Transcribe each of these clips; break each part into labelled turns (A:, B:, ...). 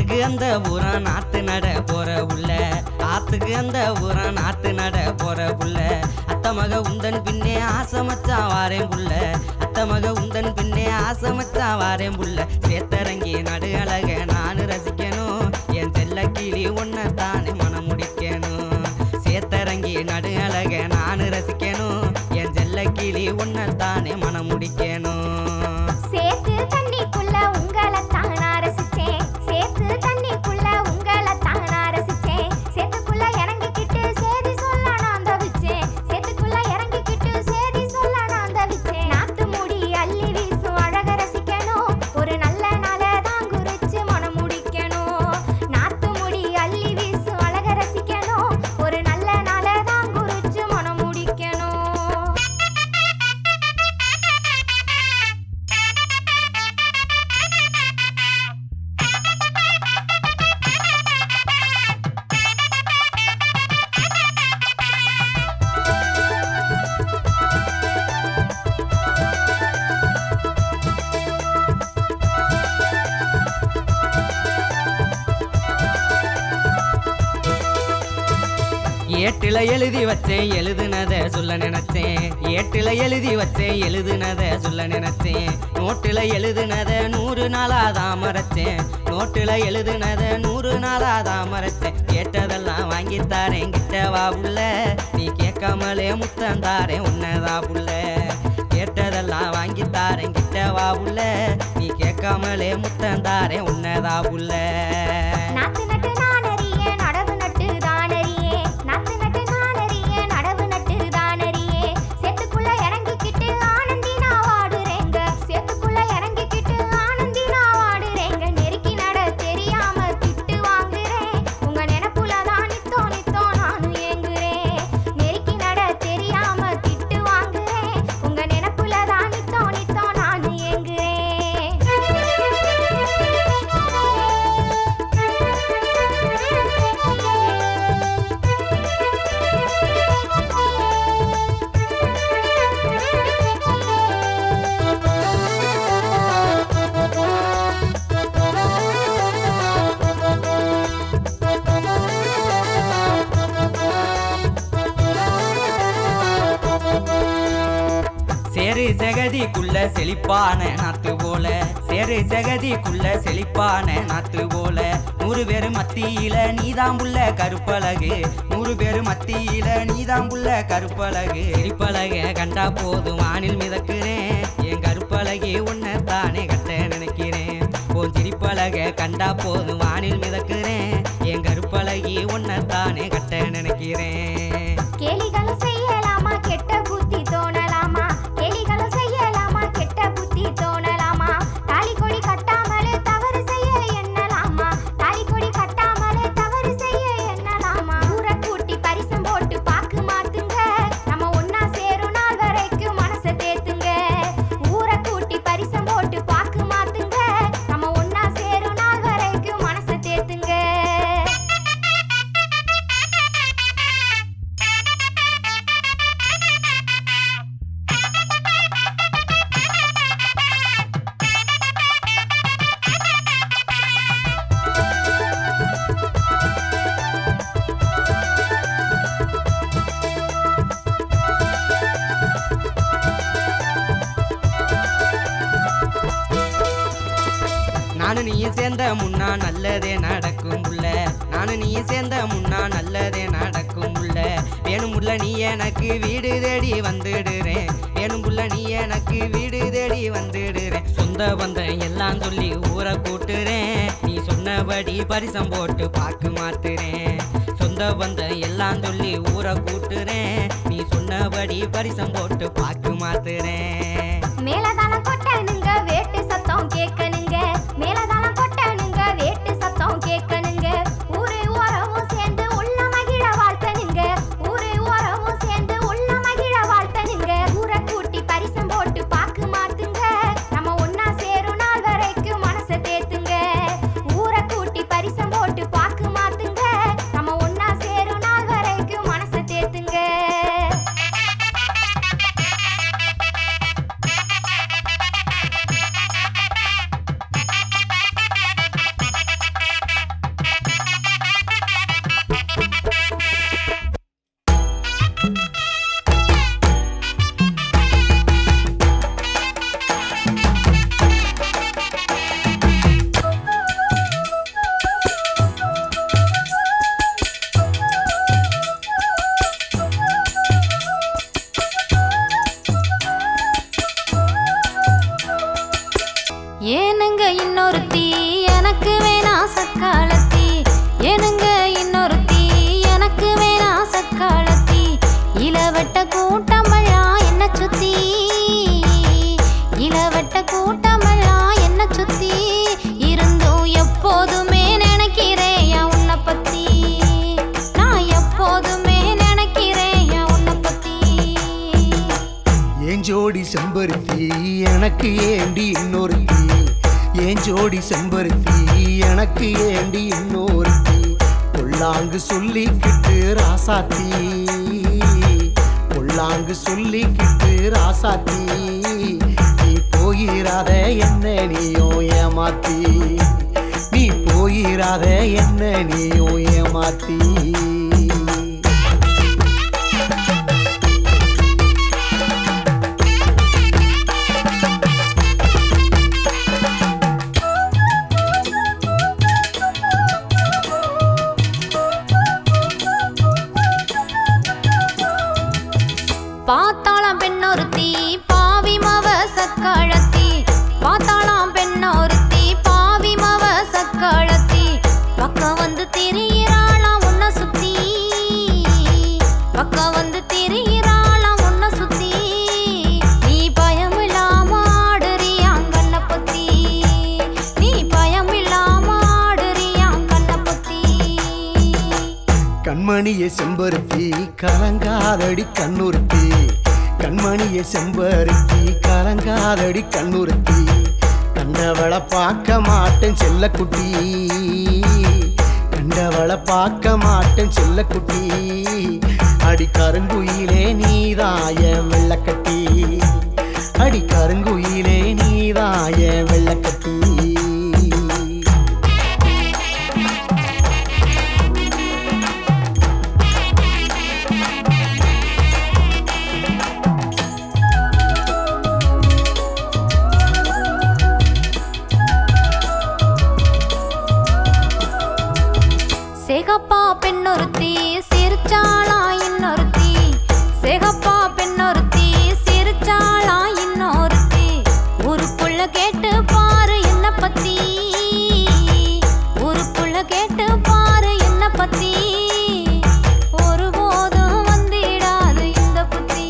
A: ஆத்துக்கு அந்த ஊரம் நாத்து நட போற உள்ள ஆத்துக்கு அந்த ஊரம் நாத்து நட போற புள்ள அத்த மக உந்தன் பின்னே ஆசமச்சா வாரேன் புள்ள அத்த மக உந்தன் பின்னே ஆசமச்சா வாரேன் புள்ள சேத்தரங்கி நடு அழக நானு ரசிக்கணும் என் செல்ல கிளி ஒன்ன தானே மனம் முடிக்கணும் சேத்தரங்கி நடு அழக நானு ரசிக்கணும் என் செல்ல கிளி ஒன்ன தானே மனம் முடிக்கணும்
B: சேத்து தண்ணிக்குள்ள உங்களை தான் ரசிச்சேன் சேத்து தண்ணிக்குள்ள உங்களை தான் ரசிச்சேன் சேத்துக்குள்ள இறங்கிக்கிட்டு சேதி சொல்ல நான் தவிச்சேன் சேத்துக்குள்ள இறங்கிக்கிட்டு சேதி சொல்ல நான் தவிச்சேன் நாத்து முடி அள்ளி வீசும் அழக ரசிக்கணும் ஒரு நல்ல நாளை தான் குறிச்சு மனம் முடிக்கணும் நாத்து முடி அள்ளி வீசும் அழக ரசிக்கணும் ஒரு நல்ல நாளை தான் குறிச்சு மனம் முடிக்கணும்
A: ஏட்டில எழுதி வச்சேன் எழுதுனத சொல்ல நினைச்சேன் ஏட்டில எழுதி வச்சேன் எழுதுனத சொல்ல நினைச்சேன் நோட்டுல எழுதுனத 100 நாளாதான் மறைச்சேன் நோட்டுல எழுதுனத 100 நாளாதான் மறைச்சேன் கேட்டதெல்லாம் வாங்கித்தாரேன் கிட்ட வா புள்ள நீ கேட்காமலே முத்தம் தாரேன் உன்னதா புள்ள கேட்டதெல்லாம் வாங்கித்தாரேன் கிட்ட வா புள்ள நீ கேட்காமலே முத்தம் தாரேன் உன்னதா புள்ள
B: நாத்து நட்டு நான் அறியே நடவு நட்டு தான் அறியே நாத்து நட்டு நான் அறியே நடவு நட்டு தான் அறியே சேத்துக்குள்ள இறங்கிக்கிட்டு ஆனந்தி நான் வாடுறேங்க சேத்துக்குள்ள இறங்கிக்கிட்டு ஆனந்தி நான் வாடுறேங்க நெருக்கி நட தெரியாம திட்டு வாங்குறேன் உங்க நினைப்புல தான் நித்தோ நித்தோ நானும் ஏங்குறேன் நெருக்கி நட தெரியாம திட்டு வாங்குறேன் உங்க நினைப்புல தான் நித்தோ நித்தோ நானும் ஏங்குறேன்
A: சேரு ஜெகதிக்குள்ள செழிப்பான நாத்து போல சேரு ஜெகதிக்குள்ள செழிப்பான நாத்து போல 100 பேரு மத்தியில நீதான் புள்ள கருப்பழகு 100 பேரு மத்தியில நீதான் புள்ள கருப்பழகு செழிப்பழக கண்டா போதும் வானில் மிதக்குறேன் என் கருப்பழகி உன்னை தானே கட்ட நினைக்கிறேன் உன் சிரிப்பழக கண்டா போதும் வானில் மிதக்குறேன் என் கருப்பழகி உன்னை தானே கட்ட நினைக்கிறேன்
B: கேலிகளும் செய்யலாமா கெட்ட புத்தி தோணலாமா கேலிகளும் செய்யலாமா கெட்ட புத்தி தோணலாமா தாலி கொடி கட்டாமலே தவறு செய்ய எண்ணலாமா தாலி கொடி கட்டாமலே தவறு செய்ய எண்ணலாமா ஊரை கூட்டி பரிசம் போட்டு பாக்கு மாத்துங்க நம்ம ஒன்னா சேரும் நாள் வரைக்கும் மனசை தேத்துங்க ஊரை கூட்டி பரிசம் போட்டு பாக்கு மாத்துங்க நம்ம ஒன்னா சேரும் நாள் வரைக்கும் மனசை தேத்துங்க
A: நானும் நீயும் சேர்ந்த முன்னா நல்லதே நடக்கும் புள்ள நானும் நீயும் சேர்ந்த முன்னா நல்லதே நடக்கும் புள்ள வேணும் புள்ள நீ எனக்கு வீடு தேடி வந்துடுறேன் வேணும் புள்ள நீ எனக்கு வீடு தேடி வந்துடுறேன் சொந்த பந்தம் எல்லாம் சொல்லி ஊரை கூட்டுறேன் நீ சொன்னபடி பரிசம் போட்டு பாக்கு மாத்துறேன் சொந்த பந்தம் எல்லாம் சொல்லி ஊரை கூட்டுறேன் நீ சொன்னபடி பரிசம் போட்டு பாக்கு மாத்துறேன்
B: மேலதாளம் கொட்டனுங்க வேட்டு சத்தம் கேட்கணுங்க மேலதாளம் கொட்டனுங்க வேட்டு சத்தம் கேட்கணுங்க ஊரே ஓரமும் சேர்ந்து உள்ள மகிழ வாழ்த்தனுங்க ஊரே ஓரமும் சேர்ந்து உள்ள மகிழ வாழ்த்தனுங்க ஊரை கூட்டி பரிசம் போட்டு பாக்கு மாத்துங்க நம்ம ஒன்னா சேரும் நாள் வரைக்கும் மனசை தேத்துங்க ஊரை கூட்டி பரிசம் போட்டு பாக்கு மாத்துங்க நம்ம ஒன்னா சேரும் நாள் வரைக்கும் மனசை தேத்துங்க ஏனுங்க இன்னொருத்தி எனக்கு வேணா சக்காலத்தி, ஏனுங்க இன்னொருத்தி எனக்கு வேணா சக்காலத்தி. இளவட்ட கூட்டமெல்லாம் என்ன சுத்தி, இளவட்ட கூட்டமெல்லாம் என்ன சுத்தி. இருந்தும் எப்போதுமே நினைக்கிறேன் என் உன்னை பத்தி, நான் எப்போதுமே நினைக்கிறேன் என் உன்னை பத்தி.
C: ஏன் ஜோடி செம்பருத்தி எனக்கு ஏண்டி இன்னொருத்தி, ஏன் ஜோடி செம்பருத்தி எனக்கு ஏண்டி இன்னொருத்தி. பொல்லாங்கு சொல்லிக்கிட்டு ராசாத்தி, பொல்லாங்கு சொல்லிக்கிட்டு ராசாத்தி. நீ போயிராத என்ன நீயும் ஏமாத்தி, நீ போயிராத என்ன நீயும் ஏமாத்தி.
B: பார்த்தாளாம் பெண்ணொருத்தி பாவி மவ சக்காளத்தி, பார்த்தாளாம் பெண்ணொருத்தி பாவி மவ சக்காளத்தி. பக்கம் வந்து திரியிறாளாம் உன்னை சுத்தி, பக்கம் வந்து திரியிறாளாம் உன்னை சுத்தி. நீ பயமில்லாம ஆடுறியாங் கண்ணை பொத்தி, நீ பயமில்லாம ஆடுறியாங் கண்ணை பொத்தி.
C: கண்மணியே செம்பருத்தி கலங்காதடி கண்ணுறுத்தி, கண்மணியே செம்பருத்தி கலங்காதடி கண்ணுறுத்தி. கண்டவளை பார்க்க மாட்டேன் செல்லக்குட்டி, கண்டவளை பார்க்க மாட்டேன் செல்லக்குட்டி. அடி கருங்குயிலே நீதாய வெள்ளக்கட்டி, அடி கருங்குயிலே நீதாய வெள்ளக்கட்டி.
B: சேகப்பா பெண்ணொருத்தி சிரிச்சாளா இன்னொருத்தி, சேகப்பா பெண்ணொருத்தி சிரிச்சாளா இன்னொருத்தி. ஊருக்குள்ள கேட்டு பாரு என்ன பத்தி, ஊருக்குள்ள கேட்டு பாரு என்ன பத்தி. ஒருபோதும் வந்திடாது இந்த புத்தி,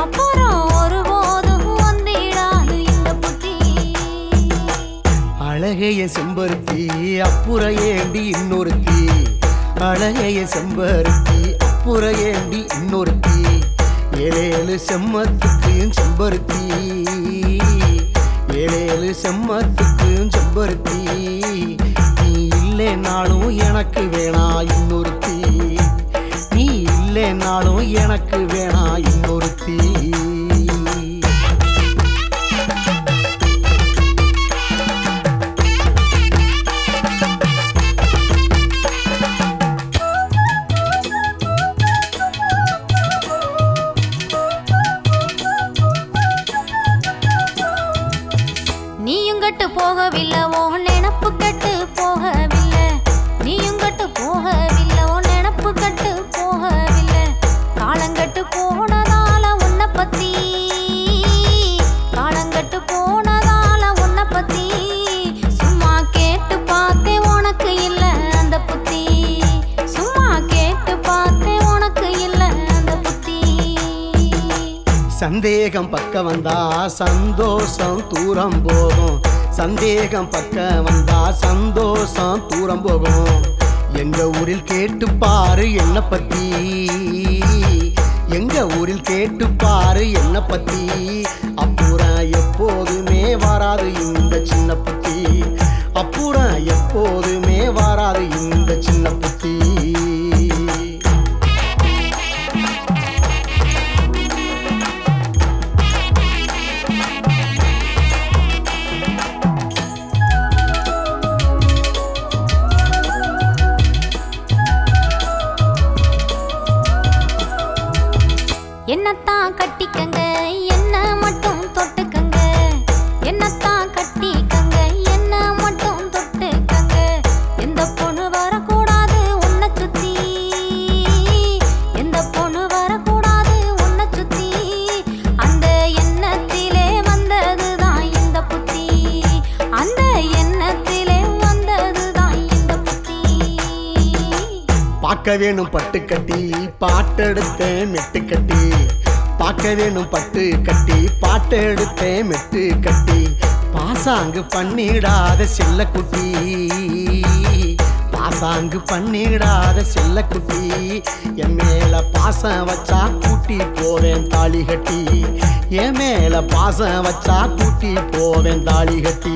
B: அப்புறம் ஒருபோதும் வந்திடாது இந்த புத்தி.
C: அழகைய செம்பருத்தி அப்புற ஏண்டி இன்னொருத்தி, அழகைய செம்பருத்தி அப்புற ஏண்டி இன்னொருத்தி. ஏழேழு செம்மத்துக்கும் செம்பருத்தி, ஏழேழு செம்மத்துக்கும் செம்பருத்தி. நீ இல்லைனாலும் எனக்கு வேணா இன்னொருத்தி, நீ இல்லைனாலும் எனக்கு வேணா இன்னொருத்தி.
B: நீயும் கட்டு போகவில்லை ஓ நினப்பு கட்டு போகவில்லை, நீயும் கட்டு போகவில்லை ஓ நினப்பு கட்டு போகவில்லை. காலங்கட்டு போனதால உன்னை பத்தி, காலங்கட்டு போனதால உன்னை பத்தி. சும்மா கேட்டு பார்த்தேன் உனக்கு இல்லை அந்த புத்தி, சும்மா கேட்டு பார்த்தேன் உனக்கு இல்லை அந்த புத்தி.
C: சந்தேகம் பக்கம் வந்தா சந்தோஷம் தூரம் போகும், சந்தேகம் பக்கம் வந்தா சந்தோஷம் தூரம் போகும். எங்க ஊரில் கேட்டு பாரு என்ன பத்தி, எங்க ஊரில் கேட்டு பாரு என்ன பத்தி. அப்புறம் எப்போதுமே வராது இந்த சின்ன புத்தி, அப்புறம் எப்போதுமே வராது இந்த சின்ன புத்தி.
B: என்னத்தான் கட்டிக்கங்க என்ன மட்டும்
C: பார்க்க வேணும் பட்டு கட்டி பாட்டெடுத்தேன் மெட்டு கட்டி பார்க்க வேணும் பட்டு கட்டி பாட்டெடுத்தேன் மெட்டு கட்டி பாசாங்கு பண்ணிடாத செல்லக்குட்டி பாசாங்கு பண்ணிடாத செல்லக்குட்டி என் மேல பாசம் வச்சா கூட்டி போவேன் தாலி கட்டி என் மேல பாசம் வச்சா கூட்டி போவேன் தாலி கட்டி